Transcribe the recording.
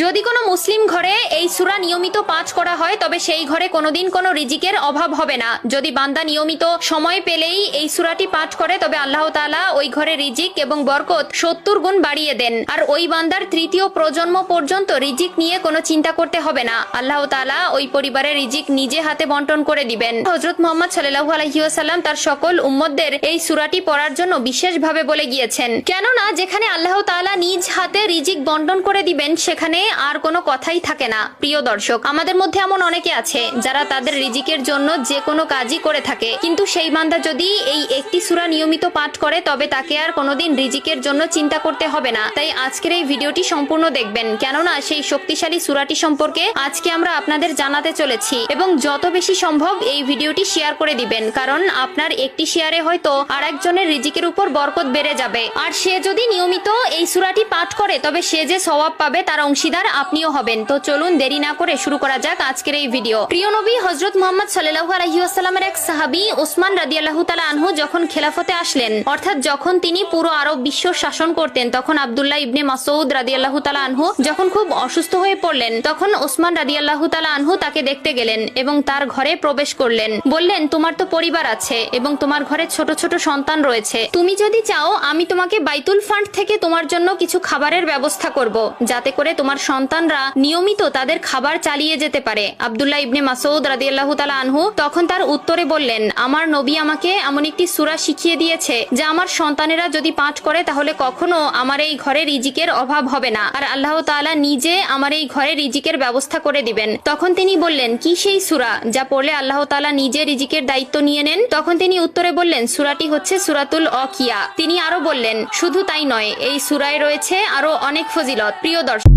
যদি কোনো মুসলিম ঘরে এই সূরা নিয়মিত পাঠ করা হয় তবে সেই ঘরে কোনোদিন কোনো রিজিকের অভাব হবে না। যদি বান্দা নিয়মিত সময় পেলেই এই সূরাটি পাঠ করে তবে আল্লাহ তাআলা ওই ঘরে রিজিক এবং বরকত 70 গুণ বাড়িয়ে দেন। আর ওই বান্দার তৃতীয় প্রজন্ম পর্যন্ত রিজিক নিয়ে কোনো চিন্তা করতে হবে না। আল্লাহ তাআলা ওই পরিবারের রিজিক নিজে হাতে বন্টন করে দিবেন। হযরত মুহাম্মদ সাল্লাল্লাহু আলাইহি ওয়াসাল্লাম তার সকল উম্মতদের এই সূরাটি পড়ার জন্য বিশেষভাবে বলে গিয়েছেন, কেননা যেখানে আল্লাহ তাআলা নিজ হাতে রিজিক বন্টন করে দিবেন সেখানে আর কোনো কথাই থাকে না। প্রিয় দর্শক, আমাদের মধ্যে এমন অনেকে আছে যারা তাদের রিজিকের জন্য যে কোনো কাজই করে থাকে, কিন্তু সেই বান্দা যদি এই একটি সূরা নিয়মিত পাঠ করে তবে তাকে আর কোনোদিন রিজিকের জন্য চিন্তা করতে হবে না। তাই আজকের এই ভিডিওটি সম্পূর্ণ দেখবেন, কেননা সেই শক্তিশালী সূরাটি সম্পর্কে আজকে আমরা আপনাদের জানাতে চলেছি। এবং যত বেশি সম্ভব এই ভিডিওটি শেয়ার করে দিবেন, কারণ আপনার একটি শেয়ারে হয়তো আর একজনের রিজিকের উপর বরকত বেড়ে যাবে। আর সে যদি নিয়মিত এই সূরাটি পাঠ করে তবে সে যে সওয়াব পাবে তার অংশীদার আপনিও হবেন। তো চলুন দেরি না করে শুরু করা যাক আজকের এই ভিডিও। প্রিয় নবী হযরত মুহাম্মদ সাল্লাল্লাহু আলাইহি ওয়াসাল্লামের এক সাহাবী ওসমান রাদিয়াল্লাহু তাআলা আনহু যখন খেলাফতে আসলেন, অর্থাৎ যখন তিনি পুরো আরব বিশ্ব শাসন করতেন, তখন আব্দুল্লাহ ইবনে মাসউদ রাদিয়াল্লাহু তাআলা আনহু যখন খুব অসুস্থ হয়ে পড়লেন, তখন ওসমান রাদিয়াল্লাহু তাআলা আনহু তাকে দেখতে গেলেন এবং তার ঘরে প্রবেশ করলেন। বললেন, তোমার তো পরিবার আছে এবং তোমার ঘরে ছোট ছোট সন্তান রয়েছে, তুমি যদি চাও আমি তোমাকে বাইতুল ফান্ড থেকে তোমার জন্য কিছু খাবারের ব্যবস্থা করব, যাতে করে তোমার সন্তানরা নিয়মিত তাদের খাবার চালিয়ে যেতে পারে। আব্দুল্লাহ ইবনে মাসউদ রাদিয়াল্লাহু তাআলা আনহু তখন তার উত্তরে বললেন, আমার নবী আমাকে এমন একটি সূরা শিখিয়ে দিয়েছে যা আমার সন্তানেরা যদি পাঠ করে তাহলে কখনো আমার এই ঘরে রিজিকের অভাব হবে না, আর আল্লাহ তাআলা নিজে আমার এই ঘরে রিজিকের ব্যবস্থা করে দিবেন। তখন তিনি বললেন, কি সেই সূরা যা পড়লে আল্লাহ তাআলা নিজে রিজিকের দায়িত্ব নিয়ে নেন? তখন তিনি উত্তরে বললেন, সূরাটি হচ্ছে সূরাতুল ওয়াকিয়া। তিনি আরো বললেন, শুধু তাই নয়, এই সূরায় রয়েছে আরো অনেক ফজিলত। প্রিয় দর্শক,